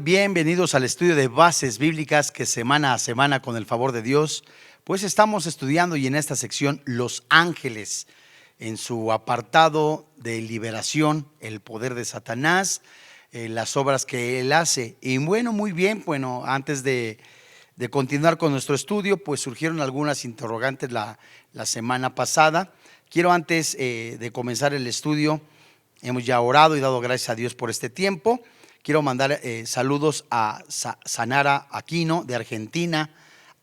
Bienvenidos al estudio de bases bíblicas que semana a semana, con el favor de Dios, pues estamos estudiando, y en esta sección los ángeles, en su apartado de liberación, el poder de Satanás, las obras que él hace. Y bueno, muy bien, antes de continuar con nuestro estudio, pues surgieron algunas interrogantes la semana pasada. Quiero antes de comenzar el estudio, hemos ya orado y dado gracias a Dios por este tiempo. Quiero mandar saludos a Sanara Aquino de Argentina,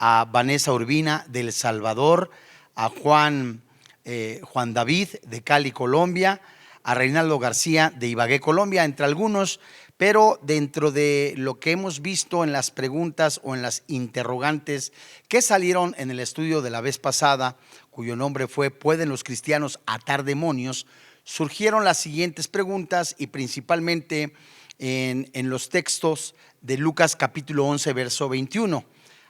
a Vanessa Urbina de El Salvador, a Juan David de Cali, Colombia, a Reinaldo García de Ibagué, Colombia, entre algunos. Pero dentro de lo que hemos visto en las preguntas o en las interrogantes que salieron en el estudio de la vez pasada, cuyo nombre fue ¿pueden los cristianos atar demonios?, surgieron las siguientes preguntas, y principalmente en los textos de Lucas capítulo 11 verso 21,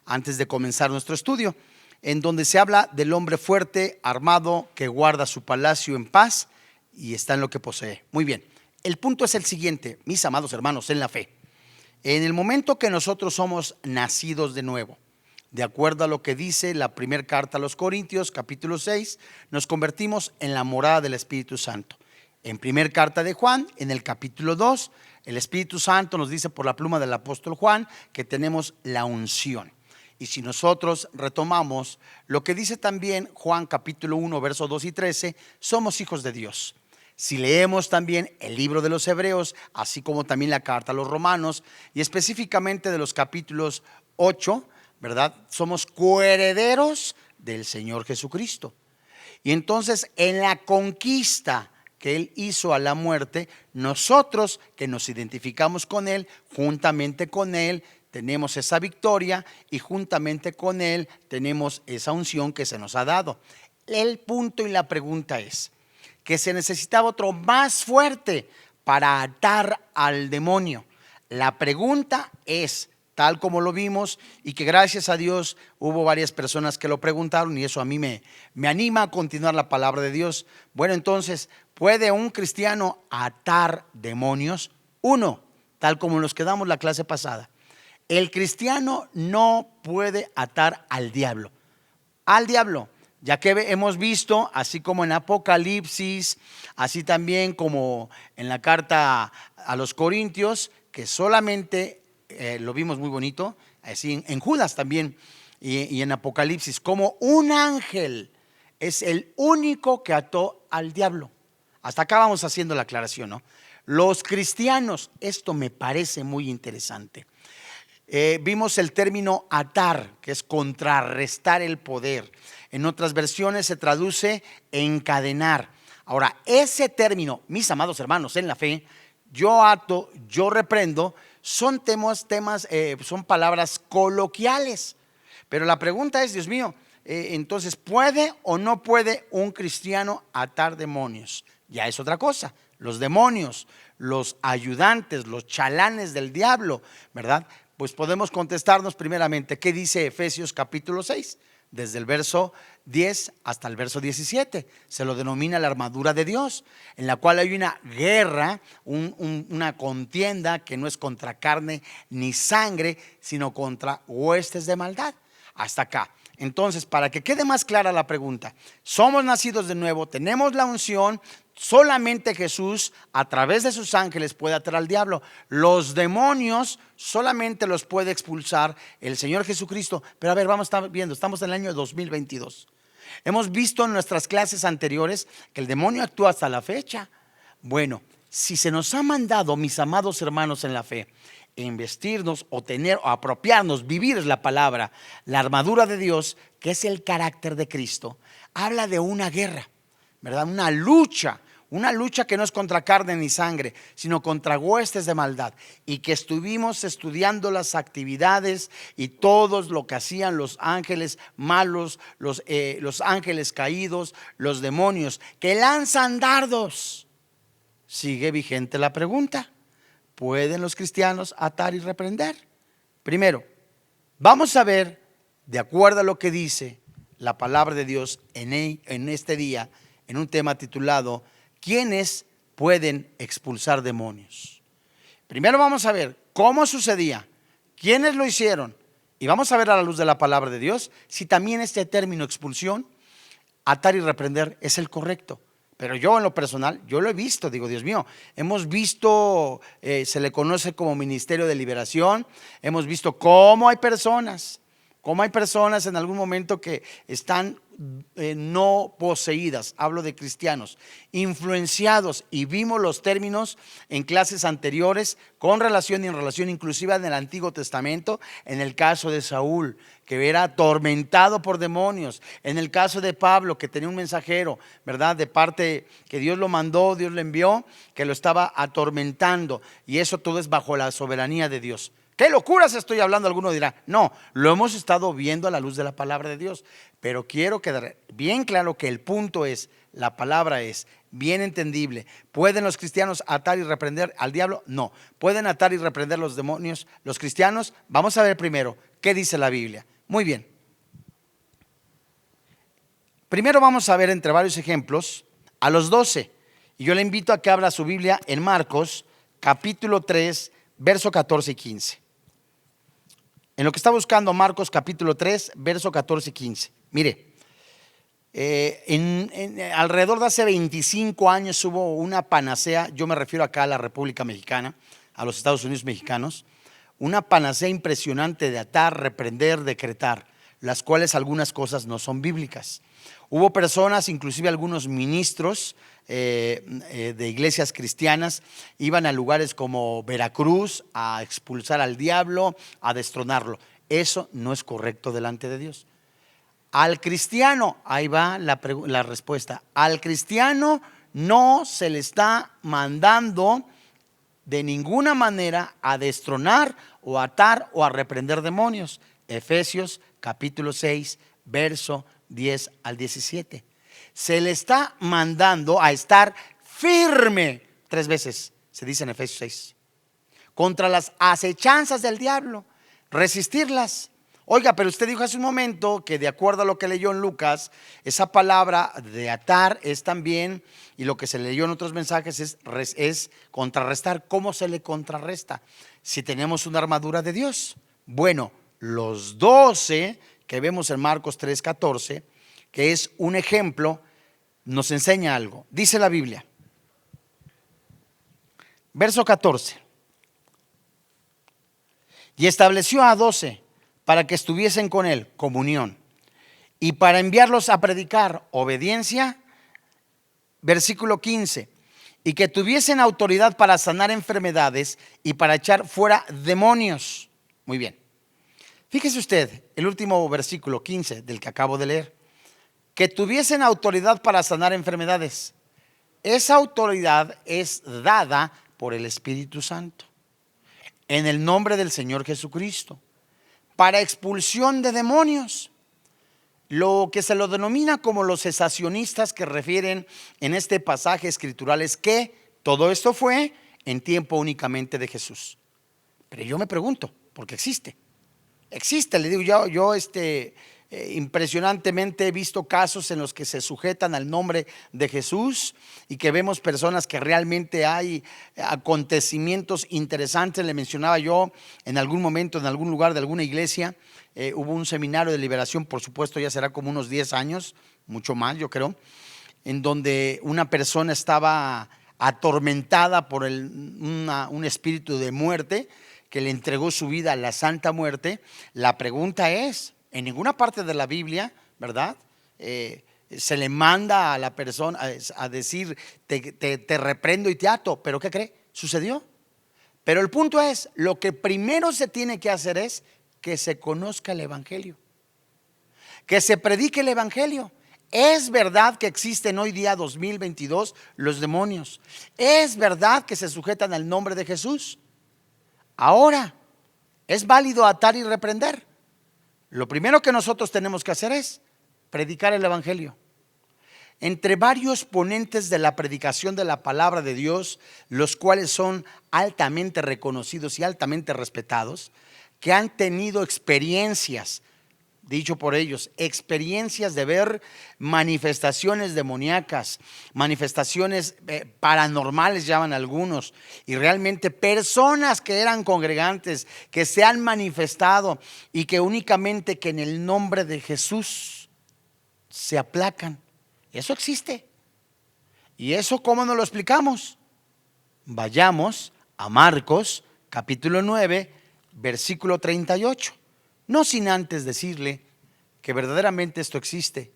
antes de comenzar nuestro estudio, en donde se habla del hombre fuerte, armado, que guarda su palacio en paz y está en lo que posee. Muy bien, el punto es el siguiente, mis amados hermanos en la fe. En el momento que nosotros somos nacidos de nuevo, de acuerdo a lo que dice la primera carta a los Corintios capítulo 6, nos convertimos en la morada del Espíritu Santo. En primera carta de Juan, en el capítulo 2, el Espíritu Santo nos dice por la pluma del apóstol Juan que tenemos la unción. Y si nosotros retomamos lo que dice también Juan capítulo 1 versos 2 y 13, somos hijos de Dios. Si leemos también el libro de los Hebreos, así como también la carta a los Romanos, y específicamente de los capítulos 8, ¿verdad?, somos coherederos del Señor Jesucristo. Y entonces en la conquista que Él hizo a la muerte, nosotros que nos identificamos con Él, juntamente con Él tenemos esa victoria, y juntamente con Él tenemos esa unción que se nos ha dado. El punto y la pregunta es que se necesitaba otro más fuerte para atar al demonio. La pregunta es, tal como lo vimos, y que gracias a Dios hubo varias personas que lo preguntaron, y eso a mí me anima a continuar la palabra de Dios. Bueno, entonces, ¿puede un cristiano atar demonios? Uno, tal como nos quedamos la clase pasada, el cristiano no puede atar al diablo. Ya que hemos visto, así como en Apocalipsis, así también como en la carta a los Corintios, que solamente lo vimos muy bonito, así en Judas también y en Apocalipsis, como un ángel es el único que ató al diablo. Hasta acá vamos haciendo la aclaración, ¿no? Los cristianos, esto me parece muy interesante. Vimos el término atar, que es contrarrestar el poder. En otras versiones se traduce encadenar. Ahora, ese término, mis amados hermanos en la fe, yo ato, yo reprendo, son son palabras coloquiales. Pero la pregunta es, Dios mío, entonces, ¿puede o no puede un cristiano atar demonios? Ya es otra cosa. Los demonios, los ayudantes, los chalanes del diablo, ¿verdad? Pues podemos contestarnos primeramente, ¿qué dice Efesios capítulo 6? Desde el verso 10 hasta el verso 17, se lo denomina la armadura de Dios, en la cual hay una guerra, una contienda que no es contra carne ni sangre, sino contra huestes de maldad. Hasta acá. Entonces, para que quede más clara la pregunta, somos nacidos de nuevo, tenemos la unción. Solamente Jesús, a través de sus ángeles, puede atar al diablo. Los demonios solamente los puede expulsar el Señor Jesucristo. Pero a ver, vamos a estar viendo, estamos en el año 2022. Hemos visto en nuestras clases anteriores que el demonio actúa hasta la fecha. Bueno, si se nos ha mandado, mis amados hermanos en la fe, investirnos o tener o apropiarnos, vivir es la palabra, la armadura de Dios, que es el carácter de Cristo, habla de una guerra, ¿verdad? Una lucha que no es contra carne ni sangre, sino contra huestes de maldad. Y que estuvimos estudiando las actividades y todo lo que hacían los ángeles malos, los ángeles caídos, los demonios que lanzan dardos. Sigue vigente la pregunta: ¿pueden los cristianos atar y reprender? Primero, vamos a ver, de acuerdo a lo que dice la palabra de Dios en este día, en un tema titulado ¿quiénes pueden expulsar demonios? Primero vamos a ver cómo sucedía, quiénes lo hicieron. Y vamos a ver a la luz de la palabra de Dios si también este término expulsión, atar y reprender es el correcto. Pero yo en lo personal, yo lo he visto, digo, Dios mío, hemos visto, se le conoce como ministerio de liberación, hemos visto cómo hay personas en algún momento que están no poseídas, hablo de cristianos, influenciados, y vimos los términos en clases anteriores con relación y en relación inclusive en el Antiguo Testamento, en el caso de Saúl, que era atormentado por demonios, en el caso de Pablo, que tenía un mensajero, ¿verdad? De parte que Dios lo mandó, Dios lo envió, que lo estaba atormentando, y eso todo es bajo la soberanía de Dios. ¿Qué locuras estoy hablando? Alguno dirá, no, lo hemos estado viendo a la luz de la palabra de Dios. Pero quiero quedar bien claro que el punto es, la palabra es bien entendible. ¿Pueden los cristianos atar y reprender al diablo? No. ¿Pueden atar y reprender los demonios los cristianos? Vamos a ver primero, ¿qué dice la Biblia? Muy bien. Primero vamos a ver entre varios ejemplos a los 12. Y yo le invito a que abra su Biblia en Marcos, capítulo 3, verso 14 y 15. En lo que está buscando Marcos capítulo 3, verso 14 y 15. Mire, alrededor de hace 25 años hubo una panacea, yo me refiero acá a la República Mexicana, a los Estados Unidos mexicanos, una panacea impresionante de atar, reprender, decretar, las cuales algunas cosas no son bíblicas. Hubo personas, inclusive algunos ministros de iglesias cristianas, iban a lugares como Veracruz a expulsar al diablo, a destronarlo. Eso no es correcto delante de Dios. Al cristiano, ahí va la respuesta, al cristiano no se le está mandando de ninguna manera a destronar o atar o a reprender demonios. Efesios capítulo 6, verso 10 al 17. Se le está mandando a estar firme, 3 veces se dice en Efesios 6, contra las acechanzas del diablo, resistirlas. Oiga, pero usted dijo hace un momento que de acuerdo a lo que leyó en Lucas, esa palabra de atar es también, y lo que se leyó en otros mensajes es contrarrestar. ¿Cómo se le contrarresta? Si tenemos una armadura de Dios. Bueno, los 12 que vemos en Marcos 3:14, que es un ejemplo, nos enseña algo. Dice la Biblia, verso 14: y estableció a 12 para que estuviesen con él, comunión, y para enviarlos a predicar, obediencia. Versículo 15: y que tuviesen autoridad para sanar enfermedades y para echar fuera demonios. Muy bien. Fíjese usted, el último versículo 15 del que acabo de leer. Que tuviesen autoridad para sanar enfermedades. Esa autoridad es dada por el Espíritu Santo, en el nombre del Señor Jesucristo, para expulsión de demonios. Lo que se lo denomina como los cesacionistas, que refieren en este pasaje escritural, es que todo esto fue en tiempo únicamente de Jesús. Pero yo me pregunto, porque existe, le digo yo impresionantemente he visto casos en los que se sujetan al nombre de Jesús y que vemos personas que realmente hay acontecimientos interesantes. Le mencionaba yo en algún momento, en algún lugar de alguna iglesia, hubo un seminario de liberación, por supuesto ya será como unos 10 años, mucho más yo creo, en donde una persona estaba atormentada por un espíritu de muerte que le entregó su vida a la santa muerte. La pregunta es, en ninguna parte de la Biblia, ¿verdad? Se le manda a la persona a decir, te reprendo y te ato. ¿Pero qué cree? Sucedió. Pero el punto es, lo que primero se tiene que hacer es que se conozca el Evangelio, que se predique el Evangelio. Es verdad que existen hoy día 2022 los demonios. Es verdad que se sujetan al nombre de Jesús. Ahora, ¿es válido atar y reprender? Lo primero que nosotros tenemos que hacer es predicar el Evangelio. Entre varios ponentes de la predicación de la palabra de Dios, los cuales son altamente reconocidos y altamente respetados, que han tenido experiencias dicho por ellos, experiencias de ver manifestaciones demoníacas, manifestaciones paranormales llaman algunos, y realmente personas que eran congregantes, que se han manifestado y que únicamente que en el nombre de Jesús se aplacan. Eso existe. ¿Y eso cómo nos lo explicamos? Vayamos a Marcos capítulo 9, versículo 38. No sin antes decirle que verdaderamente esto existe,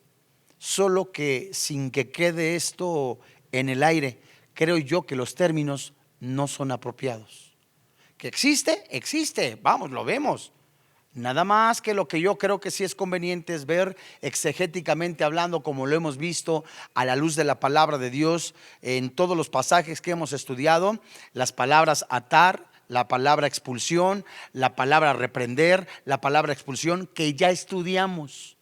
solo que sin que quede esto en el aire, creo yo que los términos no son apropiados. Que existe, existe, vamos, lo vemos. Nada más que lo que yo creo que sí es conveniente es ver exegéticamente hablando, como lo hemos visto a la luz de la palabra de Dios en todos los pasajes que hemos estudiado, las palabras atar, la palabra expulsión, la palabra reprender, la palabra expulsión que ya estudiamos,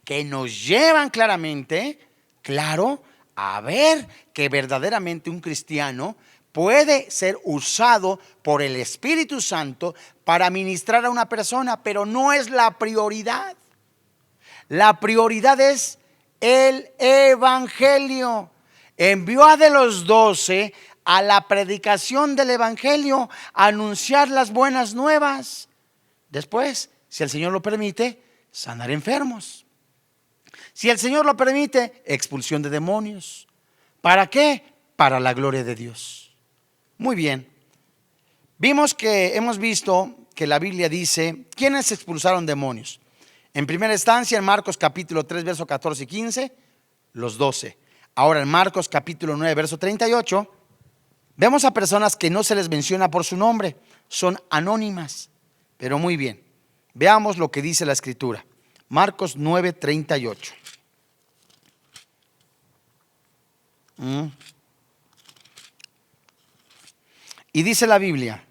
que nos llevan claramente, claro, a ver que verdaderamente un cristiano puede ser usado por el Espíritu Santo para ministrar a una persona, pero no es la prioridad. La prioridad es el Evangelio. Envió a de los 12 a la predicación del Evangelio, a anunciar las buenas nuevas. Después, si el Señor lo permite, sanar enfermos. Si el Señor lo permite, expulsión de demonios. ¿Para qué? Para la gloria de Dios. Muy bien. Hemos visto que la Biblia dice, ¿quiénes expulsaron demonios? En primera instancia, en Marcos capítulo 3, verso 14 y 15, los 12. Ahora en Marcos capítulo 9, verso 38, vemos a personas que no se les menciona por su nombre, son anónimas. Pero muy bien, veamos lo que dice la Escritura. Marcos 9, 38. Y dice la Biblia,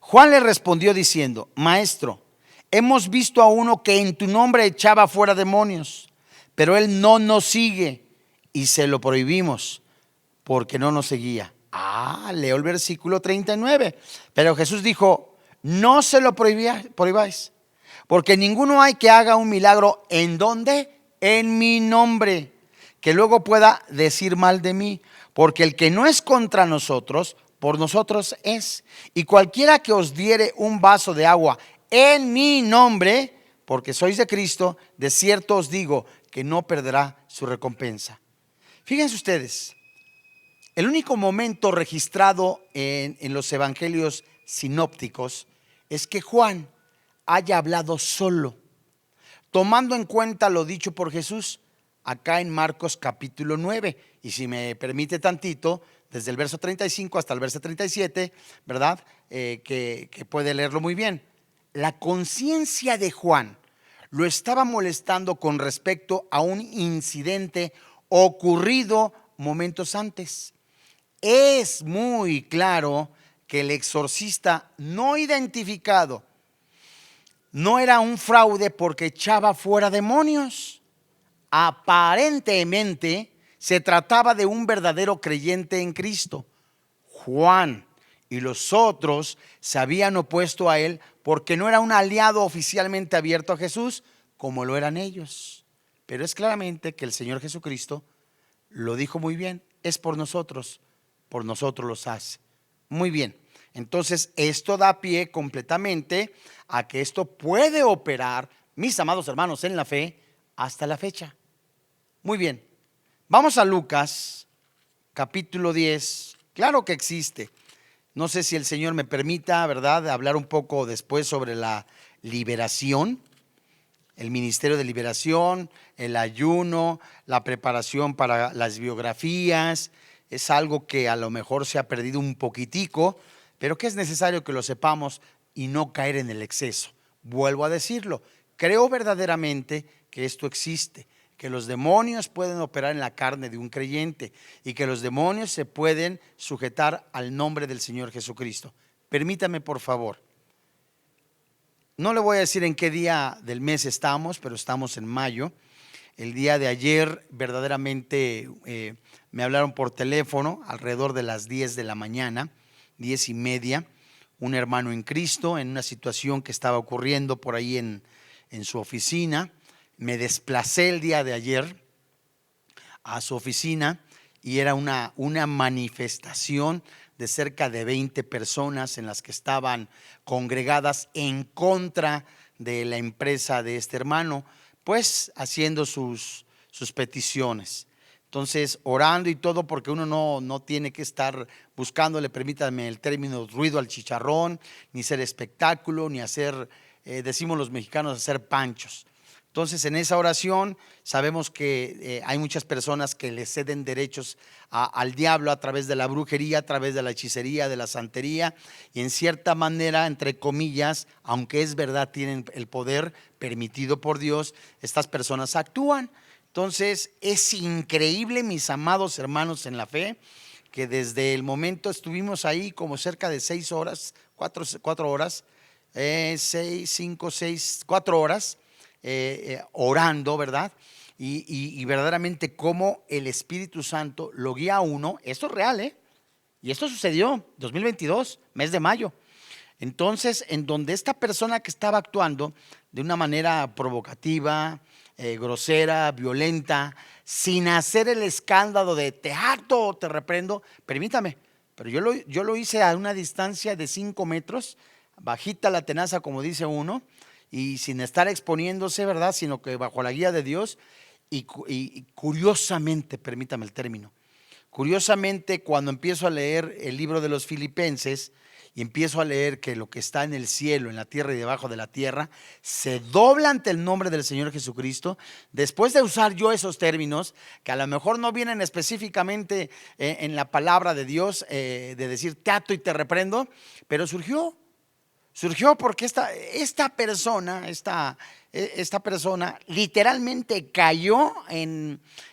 Juan le respondió diciendo, Maestro, hemos visto a uno que en tu nombre echaba fuera demonios, pero él no nos sigue y se lo prohibimos porque no nos seguía. Leo el versículo 39. Pero Jesús dijo, no se lo prohibáis, porque ninguno hay que haga un milagro. ¿En dónde? En mi nombre, que luego pueda decir mal de mí, porque el que no es contra nosotros, por nosotros es. Y cualquiera que os diere un vaso de agua en mi nombre, porque sois de Cristo, de cierto os digo que no perderá su recompensa. Fíjense ustedes, el único momento registrado en los evangelios sinópticos es que Juan haya hablado solo, tomando en cuenta lo dicho por Jesús acá en Marcos capítulo 9. Y si me permite tantito, desde el verso 35 hasta el verso 37, ¿verdad? Que puede leerlo muy bien. La conciencia de Juan lo estaba molestando con respecto a un incidente ocurrido momentos antes. Es muy claro que el exorcista no identificado no era un fraude porque echaba fuera demonios. Aparentemente se trataba de un verdadero creyente en Cristo. Juan y los otros se habían opuesto a él porque no era un aliado oficialmente abierto a Jesús como lo eran ellos. Pero es claramente que el Señor Jesucristo lo dijo muy bien, es por nosotros los hace. Muy bien, entonces esto da pie completamente a que esto puede operar, mis amados hermanos en la fe, hasta la fecha. Muy bien, vamos a Lucas capítulo 10. Claro que existe. No sé si el Señor me permita, ¿verdad?, hablar un poco después sobre la liberación, el ministerio de liberación, el ayuno, la preparación para las biografías. Es algo que a lo mejor se ha perdido un poquitico, pero que es necesario que lo sepamos y no caer en el exceso. Vuelvo a decirlo, creo verdaderamente que esto existe, que los demonios pueden operar en la carne de un creyente y que los demonios se pueden sujetar al nombre del Señor Jesucristo. Permítame, por favor. No le voy a decir en qué día del mes estamos, pero estamos en mayo. El día de ayer verdaderamente me hablaron por teléfono alrededor de las 10 de la mañana, 10:30, un hermano en Cristo en una situación que estaba ocurriendo por ahí en su oficina. Me desplacé el día de ayer a su oficina y era una manifestación de cerca de 20 personas en las que estaban congregadas en contra de la empresa de este hermano, pues haciendo sus peticiones. Entonces, orando y todo, porque uno no tiene que estar buscándole, permítanme el término, ruido al chicharrón, ni ser espectáculo, ni hacer, decimos los mexicanos, hacer panchos. Entonces, en esa oración sabemos que hay muchas personas que le ceden derechos al diablo a través de la brujería, a través de la hechicería, de la santería, y en cierta manera, entre comillas, aunque es verdad, tienen el poder permitido por Dios, estas personas actúan. Entonces, es increíble, mis amados hermanos en la fe, que desde el momento estuvimos ahí como cerca de 6 horas, 4 horas, 6, 5, 6, 4 horas, orando, ¿verdad? Y verdaderamente cómo el Espíritu Santo lo guía a uno. Esto es real, y esto sucedió 2022, mes de mayo. Entonces, en donde esta persona que estaba actuando de una manera provocativa, grosera, violenta, sin hacer el escándalo de te harto, te reprendo, permítame, pero yo lo hice a una distancia de 5 metros, bajita la tenaza, como dice uno, y sin estar exponiéndose, ¿verdad? Sino que bajo la guía de Dios. Y curiosamente, permítame el término, curiosamente, cuando empiezo a leer el libro de los Filipenses y empiezo a leer que lo que está en el cielo, en la tierra y debajo de la tierra se dobla ante el nombre del Señor Jesucristo, después de usar yo esos términos que a lo mejor no vienen específicamente en la palabra de Dios, de decir te ato y te reprendo, pero surgió porque esta persona literalmente cayó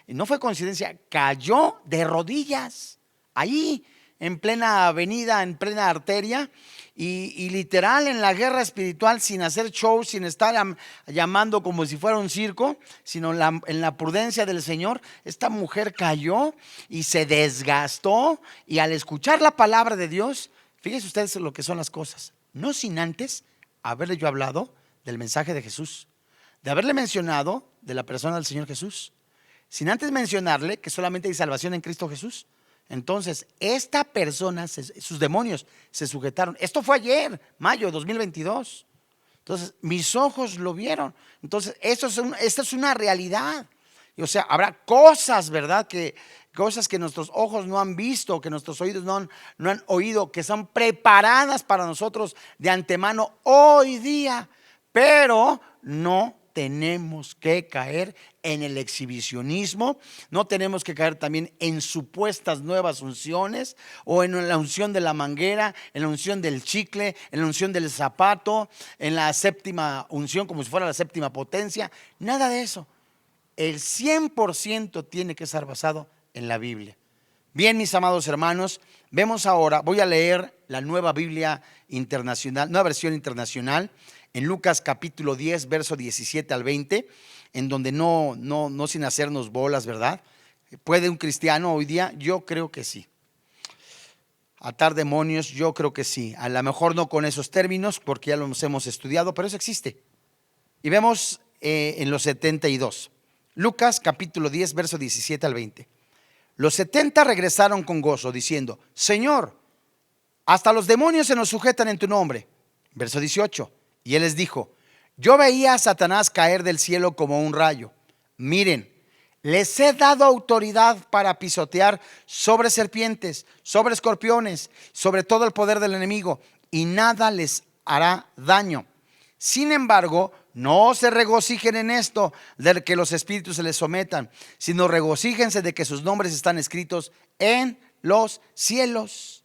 no fue coincidencia, cayó de rodillas ahí en plena avenida, en plena arteria, y literal en la guerra espiritual, sin hacer show, sin estar llamando como si fuera un circo, sino en la prudencia del Señor. Esta mujer cayó y se desgastó, y al escuchar la palabra de Dios, fíjense ustedes lo que son las cosas, no sin antes haberle yo hablado del mensaje de Jesús, de haberle mencionado de la persona del Señor Jesús, sin antes mencionarle que solamente hay salvación en Cristo Jesús. Entonces, esta persona, sus demonios se sujetaron. Esto fue ayer, mayo de 2022. Entonces, mis ojos lo vieron. Entonces, esta es una realidad. O sea, habrá cosas, ¿verdad? Cosas que nuestros ojos no han visto, que nuestros oídos no han oído, que son preparadas para nosotros de antemano hoy día. Pero no tenemos que caer en el exhibicionismo, no tenemos que caer también en supuestas nuevas unciones, o en la unción de la manguera, en la unción del chicle, en la unción del zapato, en la séptima unción como si fuera la séptima potencia. Nada de eso. El 100% tiene que estar basado en la Biblia. Bien, mis amados hermanos, vemos ahora, voy a leer la Nueva Biblia Internacional, Nueva Versión Internacional, en Lucas capítulo 10, verso 17 al 20, en donde no sin hacernos bolas, ¿verdad? ¿Puede un cristiano hoy día? Yo creo que sí. Atar demonios, yo creo que sí. A lo mejor no con esos términos, porque ya los hemos estudiado, pero eso existe. Y vemos en los 72. Lucas capítulo 10, verso 17 al 20. Los 70 regresaron con gozo, diciendo: Señor, hasta los demonios se nos sujetan en tu nombre. Verso 18. Y él les dijo: yo veía a Satanás caer del cielo como un rayo. Miren, les he dado autoridad para pisotear sobre serpientes, sobre escorpiones, sobre todo el poder del enemigo, y nada les hará daño. Sin embargo, no se regocijen en esto de que los espíritus se les sometan, sino regocíjense de que sus nombres están escritos en los cielos.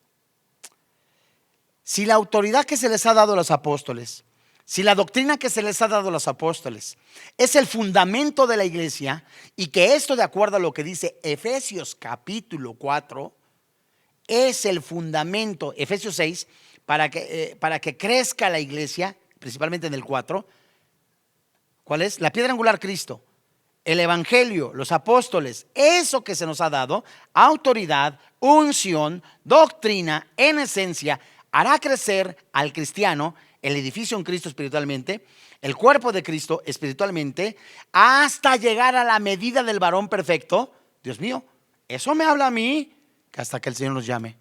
Si la autoridad que se les ha dado a los apóstoles, si la doctrina que se les ha dado a los apóstoles es el fundamento de la iglesia, y que esto, de acuerdo a lo que dice Efesios capítulo 4, es el fundamento, Efesios 6, para que crezca la iglesia, principalmente en el 4, ¿cuál es? La piedra angular, Cristo, el evangelio, los apóstoles, eso que se nos ha dado, autoridad, unción, doctrina, en esencia, hará crecer al cristiano, el edificio en Cristo espiritualmente, el cuerpo de Cristo espiritualmente, hasta llegar a la medida del varón perfecto. Dios mío, eso me habla a mí, que hasta que el Señor nos llame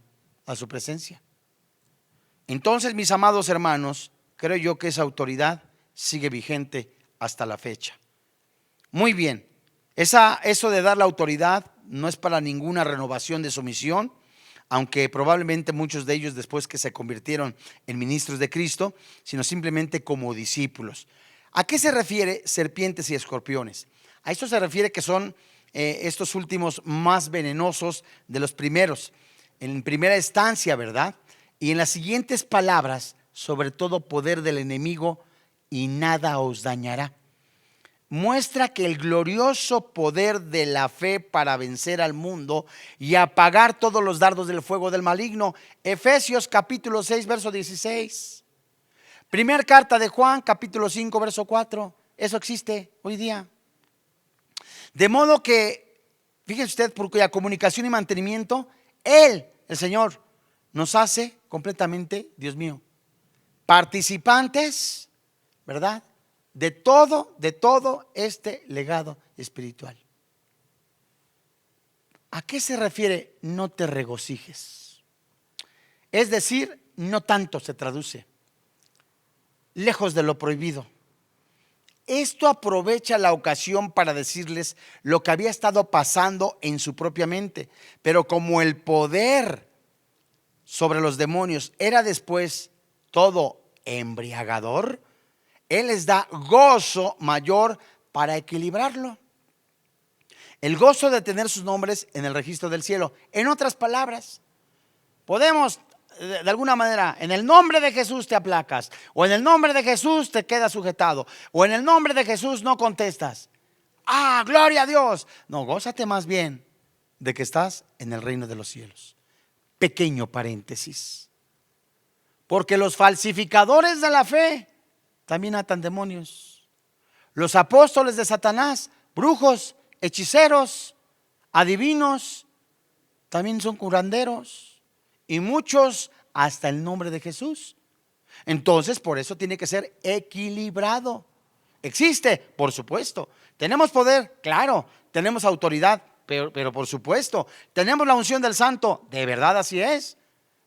a su presencia. Entonces, mis amados hermanos, creo yo que esa autoridad sigue vigente hasta la fecha. Muy bien, eso de dar la autoridad no es para ninguna renovación de su misión, aunque probablemente muchos de ellos después que se convirtieron en ministros de Cristo, sino simplemente como discípulos. ¿A qué se refiere serpientes y escorpiones? A esto se refiere que son estos últimos más venenosos de los primeros, en primera instancia, ¿verdad? Y en las siguientes palabras, sobre todo poder del enemigo, y nada os dañará. Muestra que el glorioso poder de la fe para vencer al mundo y apagar todos los dardos del fuego del maligno. Efesios capítulo 6, verso 16. Primer carta de Juan, capítulo 5, verso 4. Eso existe hoy día. De modo que, fíjese usted, por cuya comunicación y mantenimiento, Él, el Señor, nos hace completamente, Dios mío, participantes, ¿verdad?, de todo este legado espiritual. ¿A qué se refiere no te regocijes? Es decir, no tanto se traduce, lejos de lo prohibido. Esto aprovecha la ocasión para decirles lo que había estado pasando en su propia mente, pero como el poder sobre los demonios era después todo embriagador, Él les da gozo mayor para equilibrarlo. El gozo de tener sus nombres en el registro del cielo. En otras palabras, podemos de alguna manera, en el nombre de Jesús te aplacas, o en el nombre de Jesús te quedas sujetado, o en el nombre de Jesús no contestas. ¡Ah, gloria a Dios! No, gózate más bien de que estás en el reino de los cielos. Pequeño paréntesis. Porque los falsificadores de la fe también atan demonios. Los apóstoles de Satanás, brujos, hechiceros, adivinos, también son curanderos. Y muchos hasta el nombre de Jesús. Entonces, por eso tiene que ser equilibrado. ¿Existe? Por supuesto. ¿Tenemos poder? Claro. ¿Tenemos autoridad? Pero por supuesto. ¿Tenemos la unción del Santo? De verdad así es.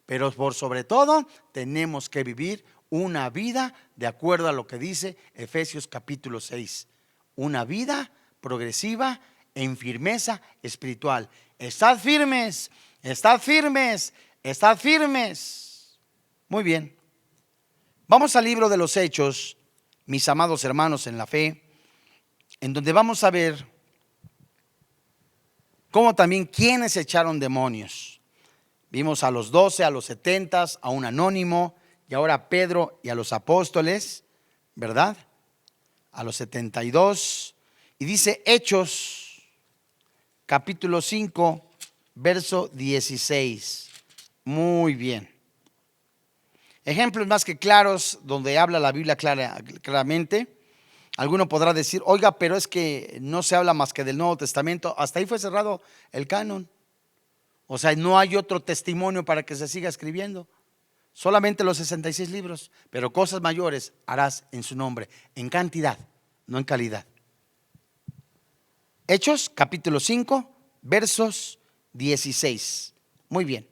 Pero por sobre todo, tenemos que vivir una vida de acuerdo a lo que dice Efesios capítulo 6. Una vida progresiva en firmeza espiritual. Estad firmes, estad firmes, estad firmes. Muy bien. Vamos al libro de los Hechos, mis amados hermanos en la fe, en donde vamos a ver cómo también quienes echaron demonios. Vimos a los 12, a los 70, a un anónimo, y ahora a Pedro y a los apóstoles, ¿verdad? A los 72. Y dice Hechos, capítulo 5, verso 16. Muy bien. Ejemplos más que claros donde habla la Biblia claramente. Alguno podrá decir, oiga, pero es que no se habla más que del Nuevo Testamento. Hasta ahí fue cerrado el canon. O sea, no hay otro testimonio para que se siga escribiendo. Solamente los 66 libros. Pero cosas mayores harás en su nombre. En cantidad, no en calidad. Hechos, capítulo 5, versos 16. Muy bien.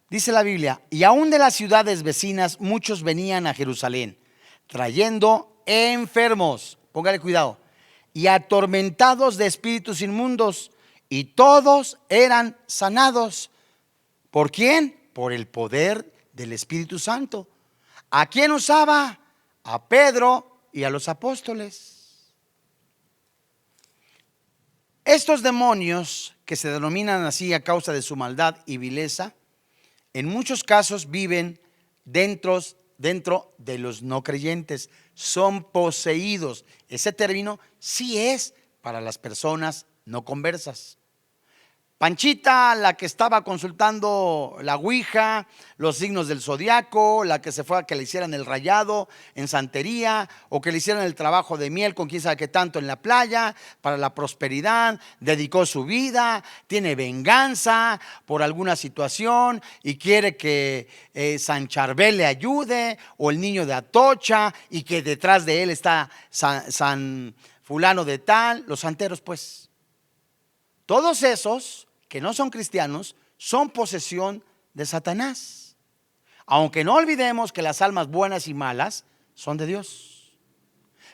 Dice la Biblia, y aún de las ciudades vecinas muchos venían a Jerusalén, trayendo enfermos, póngale cuidado, y atormentados de espíritus inmundos, y todos eran sanados. ¿Por quién? Por el poder del Espíritu Santo. ¿A quién usaba? A Pedro y a los apóstoles. Estos demonios, que se denominan así a causa de su maldad y vileza, en muchos casos viven dentro de los no creyentes, son poseídos. Ese término sí es para las personas no conversas. Panchita, la que estaba consultando la ouija, los signos del zodiaco, la que se fue a que le hicieran el rayado en santería, o que le hicieran el trabajo de miel con quién sabe qué tanto en la playa para la prosperidad, dedicó su vida, tiene venganza por alguna situación y quiere que San Charbel le ayude, o el niño de Atocha, y que detrás de él está San fulano de tal, los santeros pues. Todos esos que no son cristianos son posesión de Satanás. Aunque no olvidemos que las almas buenas y malas son de Dios.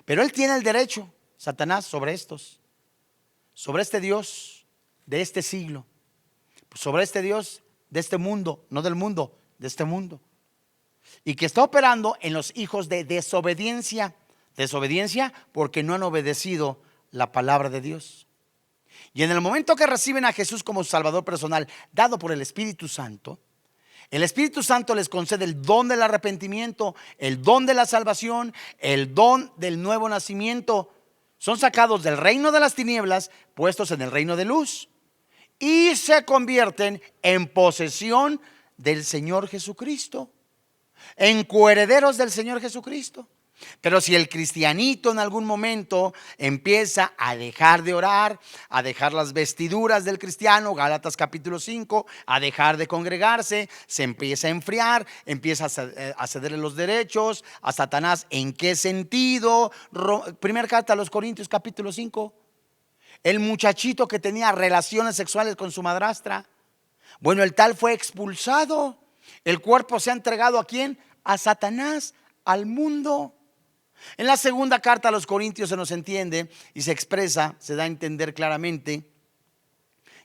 Pero él tiene el derecho, Satanás, sobre estos, sobre este Dios de este siglo, sobre este Dios de este mundo, no del mundo, de este mundo. Y que está operando en los hijos de desobediencia. Desobediencia porque no han obedecido la palabra de Dios. Y en el momento que reciben a Jesús como Salvador personal, dado por el Espíritu Santo, el Espíritu Santo les concede el don del arrepentimiento, el don de la salvación, el don del nuevo nacimiento. Son sacados del reino de las tinieblas, puestos en el reino de luz, y se convierten en posesión del Señor Jesucristo, en coherederos del Señor Jesucristo. Pero si el cristianito en algún momento empieza a dejar de orar, a dejar las vestiduras del cristiano, Gálatas capítulo 5, a dejar de congregarse, se empieza a enfriar, empieza a cederle los derechos a Satanás. ¿En qué sentido? Primera carta a los Corintios capítulo 5. El muchachito que tenía relaciones sexuales con su madrastra, bueno, el tal fue expulsado. El cuerpo se ha entregado ¿a quién? A Satanás, al mundo. En la segunda carta a los Corintios se nos entiende y se expresa, se da a entender claramente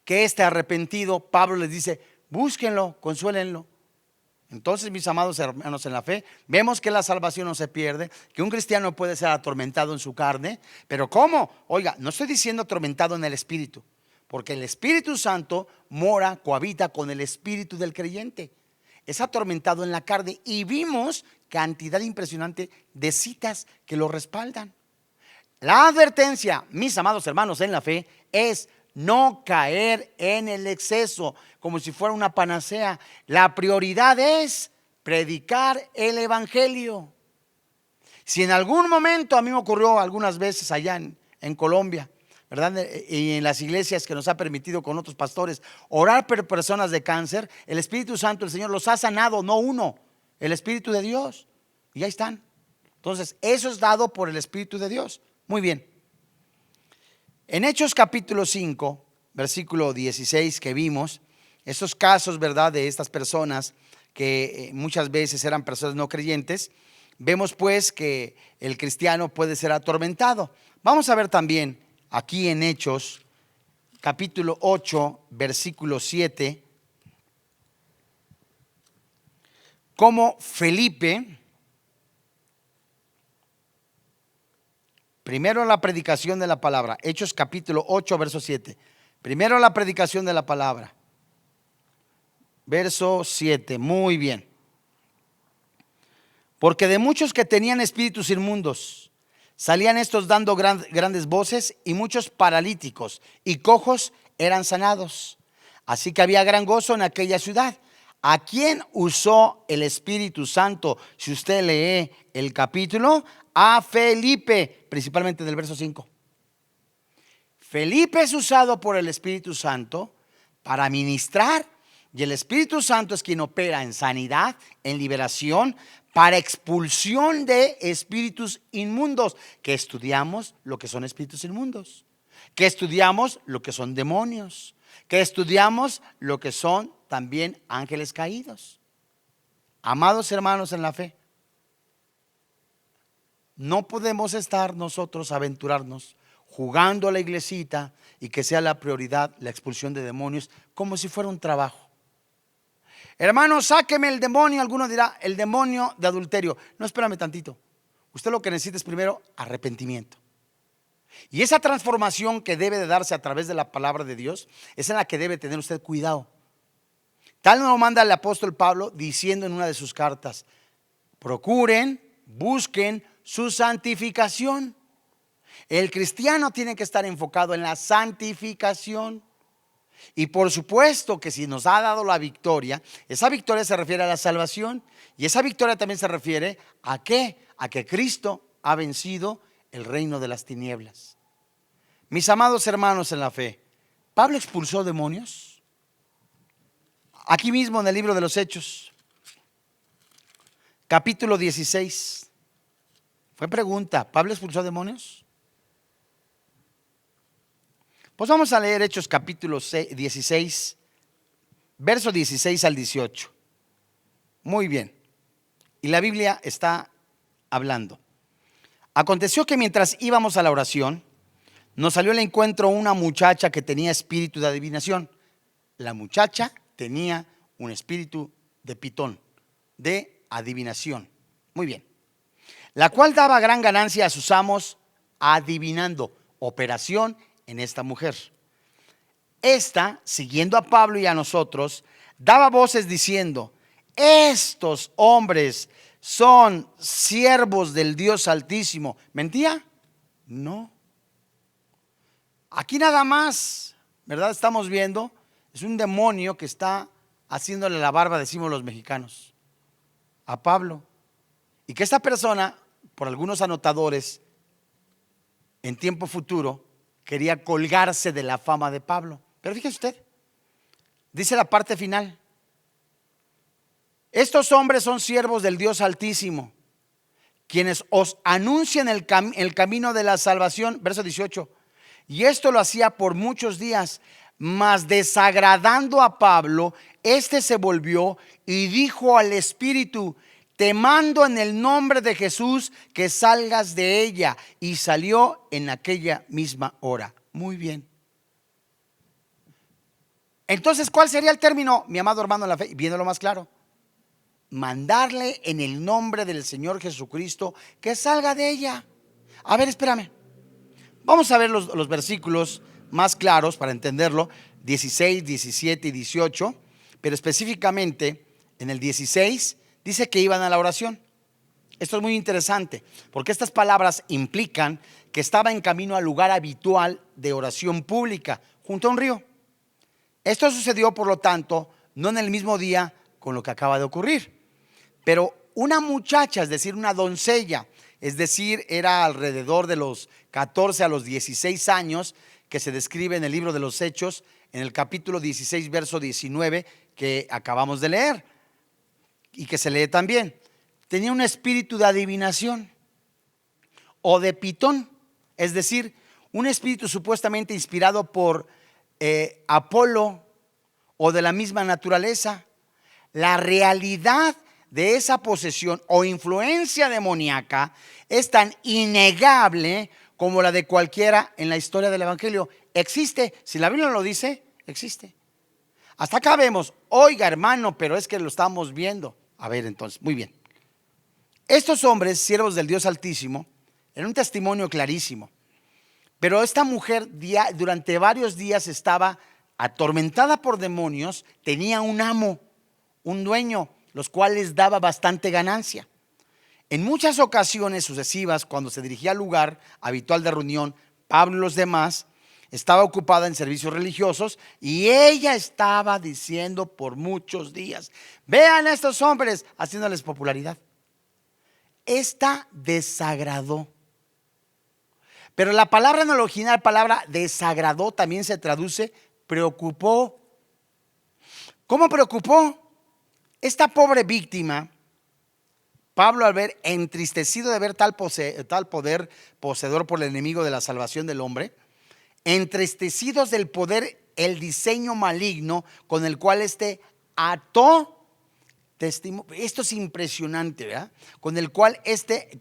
que este arrepentido, Pablo les dice: búsquenlo, consuélenlo. Entonces, mis amados hermanos en la fe, vemos que la salvación no se pierde, que un cristiano puede ser atormentado en su carne. Pero ¿cómo? Oiga, no estoy diciendo atormentado en el espíritu, porque el Espíritu Santo mora, cohabita con el espíritu del creyente. Es atormentado en la carne, y vimos cantidad impresionante de citas que lo respaldan. La advertencia, mis amados hermanos en la fe, es no caer en el exceso como si fuera una panacea. La prioridad es predicar el evangelio. Si en algún momento, a mí me ocurrió algunas veces allá en Colombia, ¿verdad? Y en las iglesias que nos ha permitido con otros pastores orar por personas de cáncer, el Espíritu Santo, el Señor los ha sanado, no uno, el Espíritu de Dios, y ahí están. Entonces, eso es dado por el Espíritu de Dios. Muy bien. En Hechos capítulo 5, versículo 16 que vimos, estos casos, ¿verdad?, de estas personas que muchas veces eran personas no creyentes, vemos pues que el cristiano puede ser atormentado. Vamos a ver también aquí en Hechos capítulo 8, versículo 7, cómo Felipe, primero la predicación de la palabra. Hechos capítulo 8, verso 7. Primero la predicación de la palabra. Verso 7, muy bien. Porque de muchos que tenían espíritus inmundos, salían estos dando grandes voces, y muchos paralíticos y cojos eran sanados. Así que había gran gozo en aquella ciudad. ¿A quién usó el Espíritu Santo? Si usted lee el capítulo, a Felipe, principalmente del verso 5. Felipe es usado por el Espíritu Santo para ministrar, y el Espíritu Santo es quien opera en sanidad, en liberación, para expulsión de espíritus inmundos. Que estudiamos lo que son espíritus inmundos, que estudiamos lo que son demonios, que estudiamos lo que son también ángeles caídos. Amados hermanos en la fe, no podemos estar nosotros aventurarnos jugando a la iglesita y que sea la prioridad la expulsión de demonios como si fuera un trabajo. Hermano, sáqueme el demonio. Alguno dirá, el demonio de adulterio. No, espérame tantito. Usted lo que necesita es primero arrepentimiento. Y esa transformación que debe de darse a través de la palabra de Dios es en la que debe tener usted cuidado. Tal nos lo manda el apóstol Pablo diciendo en una de sus cartas: procuren, busquen su santificación. El cristiano tiene que estar enfocado en la santificación. Y por supuesto que si nos ha dado la victoria, esa victoria se refiere a la salvación. Y esa victoria también se refiere ¿a qué? A que Cristo ha vencido el reino de las tinieblas. Mis amados hermanos en la fe, ¿Pablo expulsó demonios? Aquí mismo en el libro de los Hechos, capítulo 16. Fue pregunta, ¿Pablo expulsó demonios? Pues vamos a leer Hechos capítulo 16, verso 16 al 18. Muy bien. Y la Biblia está hablando. Aconteció que mientras íbamos a la oración, nos salió al encuentro una muchacha que tenía espíritu de adivinación. La muchacha tenía un espíritu de pitón, de adivinación. Muy bien. La cual daba gran ganancia a sus amos adivinando. Operación en esta mujer. Esta, siguiendo a Pablo y a nosotros, daba voces diciendo: estos hombres son siervos del Dios Altísimo. ¿Mentía? No. Aquí nada más, ¿verdad? Estamos viendo, es un demonio que está haciéndole la barba, decimos los mexicanos, a Pablo. Y que esta persona, por algunos anotadores, en tiempo futuro, quería colgarse de la fama de Pablo. Pero fíjese usted, dice la parte final: estos hombres son siervos del Dios Altísimo, quienes os anuncian el camino de la salvación. Verso 18. Y esto lo hacía por muchos días, mas desagradando a Pablo, este se volvió y dijo al espíritu: te mando en el nombre de Jesús que salgas de ella. Y salió en aquella misma hora. Muy bien. Entonces, ¿cuál sería el término, mi amado hermano en la fe? Viéndolo más claro: mandarle en el nombre del Señor Jesucristo que salga de ella. A ver, espérame. Vamos a ver los versículos más claros para entenderlo. 16, 17 y 18. Pero específicamente en el 16 dice que iban a la oración. Esto es muy interesante, porque estas palabras implican que estaba en camino al lugar habitual de oración pública, junto a un río. Esto sucedió, por lo tanto, no en el mismo día con lo que acaba de ocurrir. Pero una muchacha, es decir, una doncella, es decir, era alrededor de los 14 a los 16 años, que se describe en el libro de los Hechos, en el capítulo 16, verso 19, que acabamos de leer y que se lee también. Tenía un espíritu de adivinación o de pitón, es decir, un espíritu supuestamente inspirado por Apolo o de la misma naturaleza. La realidad de esa posesión o influencia demoníaca es tan innegable como la de cualquiera en la historia del evangelio. Existe, si la Biblia lo dice, existe. Hasta acá vemos, oiga hermano, pero es que lo estamos viendo. A ver, entonces, muy bien. Estos hombres, siervos del Dios Altísimo, eran un testimonio clarísimo. Pero esta mujer durante varios días estaba atormentada por demonios. Tenía un amo, un dueño, los cuales daba bastante ganancia. En muchas ocasiones sucesivas, cuando se dirigía al lugar habitual de reunión, Pablo y los demás, estaba ocupada en servicios religiosos y ella estaba diciendo por muchos días: vean a estos hombres, haciéndoles popularidad. Esta desagradó. Pero la palabra en el original, palabra desagradó, también se traduce preocupó. ¿Cómo preocupó? Esta pobre víctima, Pablo, al ver entristecido de ver tal poder poseedor por el enemigo de la salvación del hombre, entristecidos del poder, el diseño maligno con el cual ató testimonio. Esto es impresionante, ¿verdad? Con el cual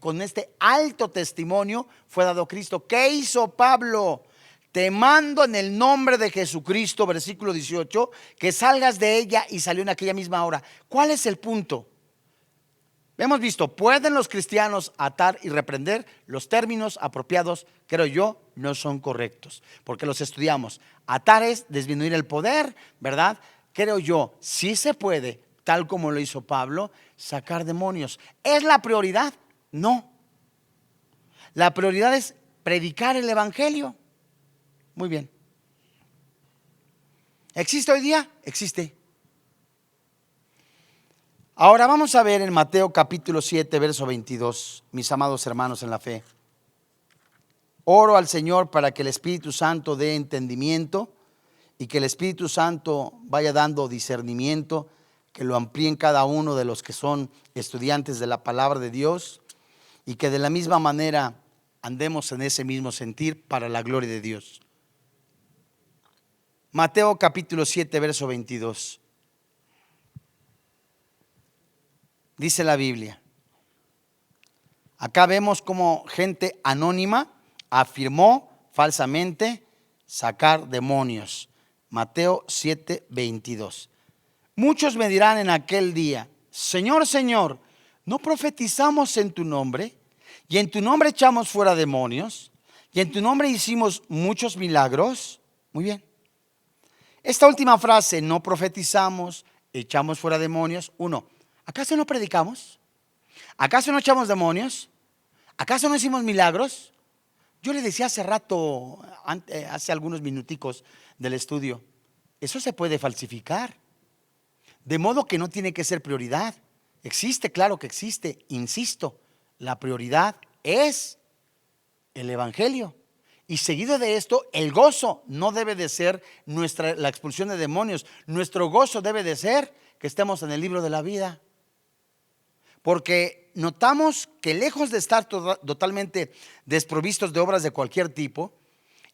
con este alto testimonio fue dado Cristo. ¿Qué hizo Pablo? Te mando en el nombre de Jesucristo, versículo 18, que salgas de ella. Y salió en aquella misma hora. ¿Cuál es el punto? Hemos visto, ¿pueden los cristianos atar y reprender? Los términos apropiados, creo yo, no son correctos, porque los estudiamos. Atar es disminuir el poder, ¿verdad? Creo yo, sí se puede, tal como lo hizo Pablo, sacar demonios. ¿Es la prioridad? No. La prioridad es predicar el evangelio. Muy bien. ¿Existe hoy día? Existe. Ahora vamos a ver en Mateo capítulo 7, verso 22, mis amados hermanos en la fe. Oro al Señor para que el Espíritu Santo dé entendimiento y que el Espíritu Santo vaya dando discernimiento, que lo amplíe en cada uno de los que son estudiantes de la palabra de Dios y que de la misma manera andemos en ese mismo sentir para la gloria de Dios. Mateo capítulo 7, verso 22. Dice la Biblia. Acá vemos como gente anónima afirmó falsamente sacar demonios. Mateo 7, 22. Muchos me dirán en aquel día: Señor, Señor, ¿no profetizamos en tu nombre? Y en tu nombre echamos fuera demonios. Y en tu nombre hicimos muchos milagros. Muy bien. Esta última frase, no profetizamos, echamos fuera demonios. Uno, ¿acaso no predicamos? ¿Acaso no echamos demonios? ¿Acaso no hicimos milagros? Yo le decía hace rato, hace algunos minuticos del estudio, eso se puede falsificar. De modo que no tiene que ser prioridad. Existe, claro que existe. Insisto, la prioridad es el Evangelio. Y seguido de esto, el gozo no debe de ser la expulsión de demonios. Nuestro gozo debe de ser que estemos en el libro de la vida. Porque notamos que lejos de estar totalmente desprovistos de obras de cualquier tipo,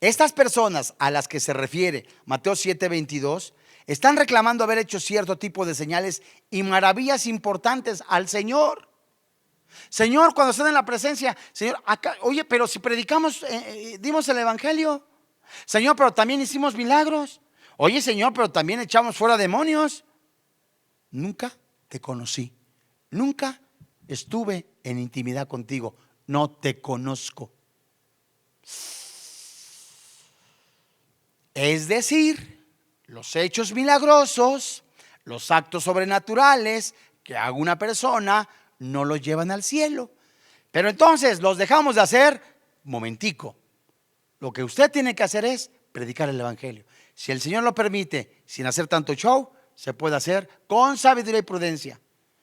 estas personas a las que se refiere Mateo 7, 22, están reclamando haber hecho cierto tipo de señales y maravillas importantes al Señor. Señor, cuando están en la presencia, Señor, acá, oye, pero si predicamos, dimos el Evangelio. Señor, pero también hicimos milagros. Oye, Señor, pero también echamos fuera demonios. Nunca te conocí. Nunca estuve en intimidad contigo. No te conozco. Es decir, los hechos milagrosos, los actos sobrenaturales que haga una persona no los llevan al cielo. Pero entonces los dejamos de hacer. Momentico. Lo que usted tiene que hacer es predicar el Evangelio. Si el Señor lo permite, sin hacer tanto show, se puede hacer con sabiduría y prudencia.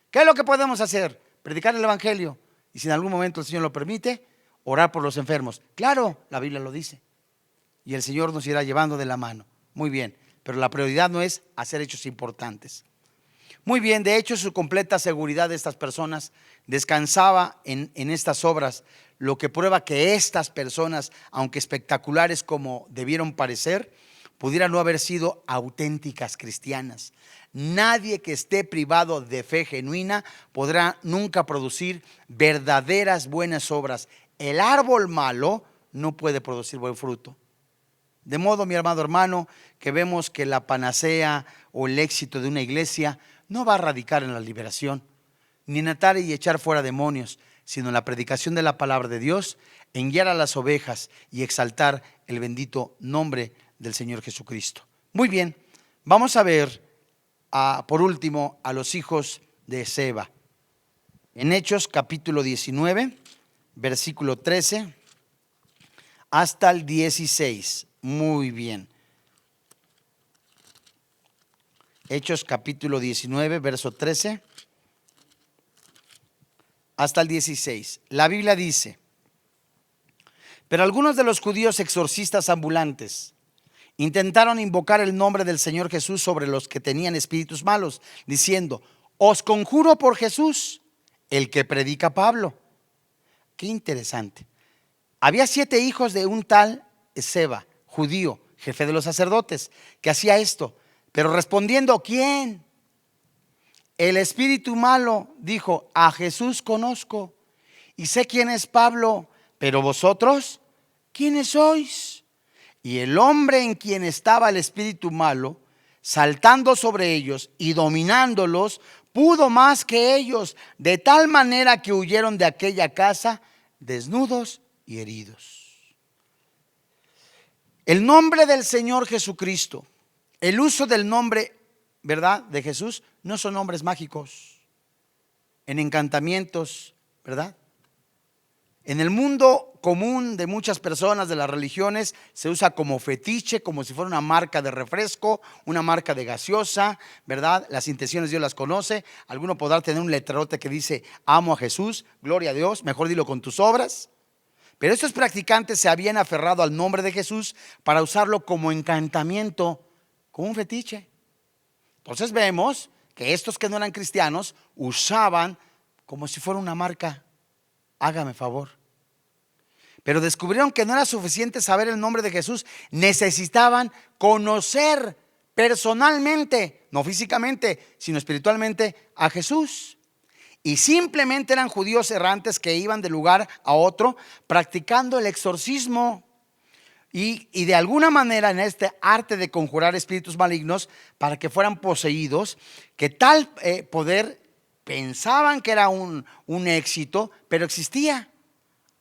¿Qué es lo que podemos hacer? Predicar el Evangelio. Y si en algún momento el Señor lo permite, orar por los enfermos. Claro, la Biblia lo dice. Y el Señor nos irá llevando de la mano. Muy bien, pero la prioridad no es hacer hechos importantes. Muy bien, de hecho su completa seguridad de estas personas descansaba en estas obras, lo que prueba que estas personas, aunque espectaculares como debieron parecer, pudieran no haber sido auténticas cristianas. Nadie que esté privado de fe genuina podrá nunca producir verdaderas buenas obras. El árbol malo no puede producir buen fruto. De modo, mi amado hermano, que vemos que la panacea o el éxito de una iglesia no va a radicar en la liberación, ni en atar y echar fuera demonios, sino en la predicación de la palabra de Dios, en guiar a las ovejas y exaltar el bendito nombre del Señor Jesucristo. Muy bien, vamos a ver por último a los hijos de Seba. En Hechos capítulo 19, versículo 13 hasta el 16. Muy bien. Hechos capítulo 19, verso 13 hasta el 16. La Biblia dice: pero algunos de los judíos exorcistas ambulantes intentaron invocar el nombre del Señor Jesús sobre los que tenían espíritus malos, diciendo: os conjuro por Jesús, el que predica Pablo. Qué interesante. Había 7 hijos de un tal Seba, judío, jefe de los sacerdotes, que hacía esto. Pero respondiendo, ¿quién? El espíritu malo dijo: a Jesús conozco y sé quién es Pablo, pero vosotros, ¿quiénes sois? Y el hombre en quien estaba el espíritu malo, saltando sobre ellos y dominándolos, pudo más que ellos, de tal manera que huyeron de aquella casa desnudos y heridos. El nombre del Señor Jesucristo, el uso del nombre, ¿verdad?, de Jesús, no son nombres mágicos, en encantamientos, ¿verdad? En el mundo común de muchas personas de las religiones se usa como fetiche, como si fuera una marca de refresco, una marca de gaseosa, ¿verdad? Las intenciones Dios las conoce. Alguno podrá tener un letrerote que dice amo a Jesús, gloria a Dios, mejor dilo con tus obras. Pero estos practicantes se habían aferrado al nombre de Jesús para usarlo como encantamiento, como un fetiche. Entonces vemos que estos que no eran cristianos usaban como si fuera una marca. Hágame favor. Pero descubrieron que no era suficiente saber el nombre de Jesús. Necesitaban conocer personalmente, no físicamente, sino espiritualmente a Jesús. Y simplemente eran judíos errantes que iban de lugar a otro practicando el exorcismo. Y de alguna manera en este arte de conjurar espíritus malignos para que fueran poseídos, que tal poder pensaban que era un éxito, pero existía.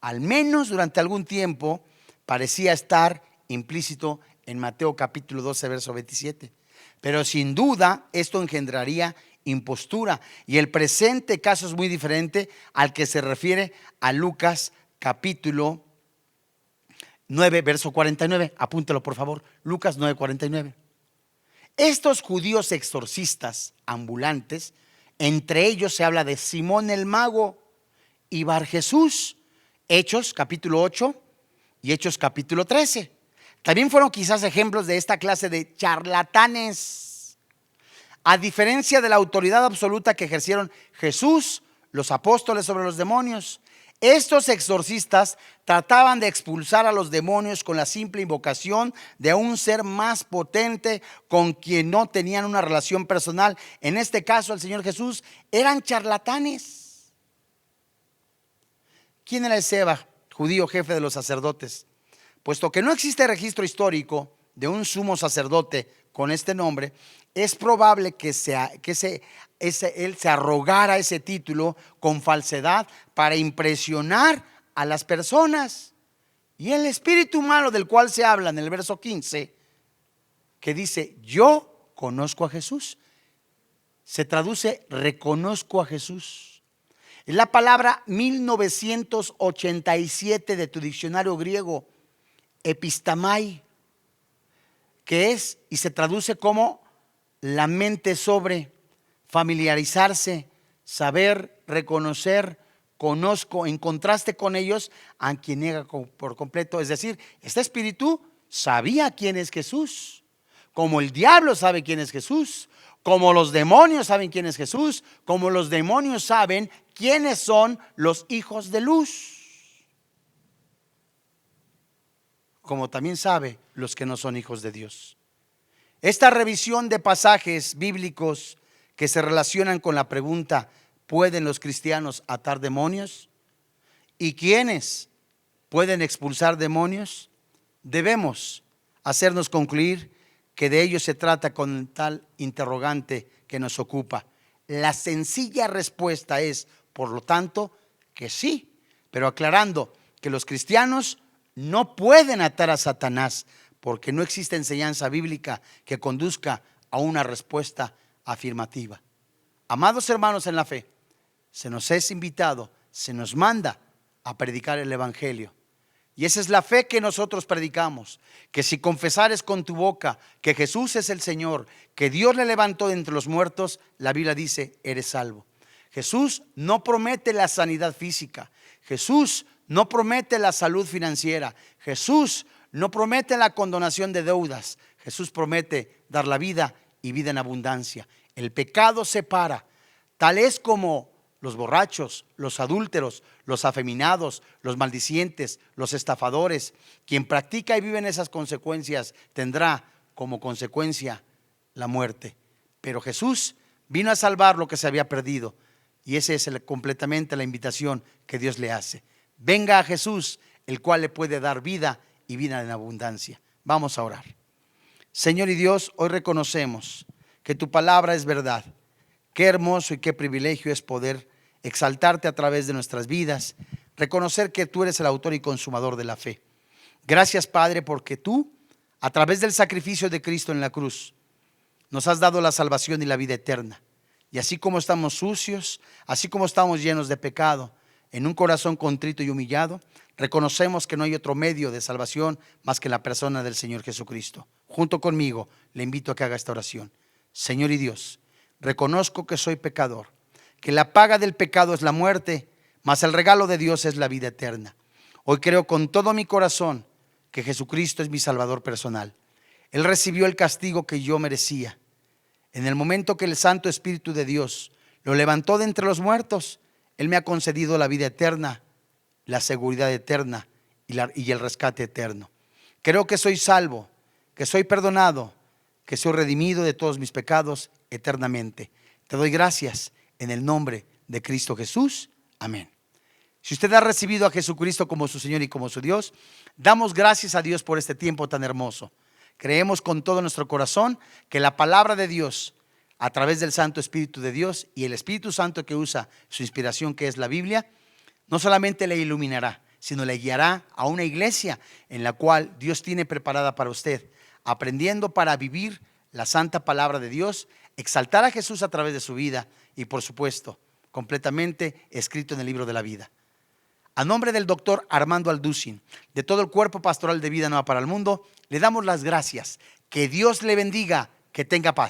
Al menos durante algún tiempo parecía estar implícito en Mateo capítulo 12, verso 27. Pero sin duda esto engendraría impostura. Y el presente caso es muy diferente al que se refiere a Lucas capítulo 9, verso 49. Apúntelo por favor. Lucas 9, 49. Estos judíos exorcistas ambulantes, entre ellos se habla de Simón el mago y Bar Jesús. Hechos capítulo 8 y Hechos capítulo 13. También fueron quizás ejemplos de esta clase de charlatanes. A diferencia de la autoridad absoluta que ejercieron Jesús, los apóstoles sobre los demonios, estos exorcistas trataban de expulsar a los demonios con la simple invocación de un ser más potente con quien no tenían una relación personal. En este caso, el Señor Jesús. Eran charlatanes. ¿Quién era Esceva, judío jefe de los sacerdotes? Puesto que no existe registro histórico de un sumo sacerdote con este nombre, es probable que él se arrogara ese título con falsedad para impresionar a las personas. Y el espíritu malo del cual se habla en el verso 15, que dice yo conozco a Jesús, se traduce reconozco a Jesús. Es la palabra 1987 de tu diccionario griego, epistamai, que es y se traduce como la mente sobre, familiarizarse, saber, reconocer, conozco, en contraste con ellos a quien niega por completo. Es decir, este espíritu sabía quién es Jesús, como el diablo sabe quién es Jesús, como los demonios saben quién es Jesús, como los demonios saben quiénes son los hijos de luz, como también sabe los que no son hijos de Dios. Esta revisión de pasajes bíblicos que se relacionan con la pregunta ¿pueden los cristianos atar demonios? ¿Y quiénes pueden expulsar demonios? Debemos hacernos concluir que de ello se trata con tal interrogante que nos ocupa. La sencilla respuesta es, por lo tanto, que sí, pero aclarando que los cristianos no pueden atar a Satanás porque no existe enseñanza bíblica que conduzca a una respuesta afirmativa. Amados hermanos en la fe, se nos es invitado, se nos manda a predicar el evangelio. Y esa es la fe que nosotros predicamos, que si confesares con tu boca que Jesús es el Señor, que Dios le levantó de entre los muertos, la Biblia dice, eres salvo. Jesús no promete la sanidad física, Jesús no promete la salud financiera, Jesús no promete la condonación de deudas, Jesús promete dar la vida y vida en abundancia. El pecado separa, tal es como los borrachos, los adúlteros, los afeminados, los maldicientes, los estafadores. Quien practica y vive en esas consecuencias tendrá como consecuencia la muerte. Pero Jesús vino a salvar lo que se había perdido. Y esa es completamente la invitación que Dios le hace. Venga a Jesús, el cual le puede dar vida y vida en abundancia. Vamos a orar. Señor y Dios, hoy reconocemos que tu palabra es verdad. Qué hermoso y qué privilegio es poder exaltarte a través de nuestras vidas, reconocer que tú eres el autor y consumador de la fe. Gracias, Padre, porque tú, a través del sacrificio de Cristo en la cruz, nos has dado la salvación y la vida eterna. Y así como estamos sucios, así como estamos llenos de pecado, en un corazón contrito y humillado, reconocemos que no hay otro medio de salvación más que la persona del Señor Jesucristo. Junto conmigo le invito a que haga esta oración. Señor y Dios, reconozco que soy pecador, que la paga del pecado es la muerte, mas el regalo de Dios es la vida eterna. Hoy creo con todo mi corazón que Jesucristo es mi Salvador personal. Él recibió el castigo que yo merecía. En el momento que el Santo Espíritu de Dios lo levantó de entre los muertos, Él me ha concedido la vida eterna, la seguridad eterna y el rescate eterno. Creo que soy salvo, que soy perdonado, que soy redimido de todos mis pecados eternamente. Te doy gracias en el nombre de Cristo Jesús. Amén. Si usted ha recibido a Jesucristo como su Señor y como su Dios, damos gracias a Dios por este tiempo tan hermoso. Creemos con todo nuestro corazón que la palabra de Dios, a través del Santo Espíritu de Dios y el Espíritu Santo que usa su inspiración, que es la Biblia, no solamente le iluminará, sino le guiará a una iglesia en la cual Dios tiene preparada para usted, aprendiendo para vivir la santa palabra de Dios, exaltar a Jesús a través de su vida y, por supuesto, completamente escrito en el libro de la vida. A nombre del doctor Armando Alducin, de todo el cuerpo pastoral de Vida Nueva para el Mundo, le damos las gracias. Que Dios le bendiga, que tenga paz.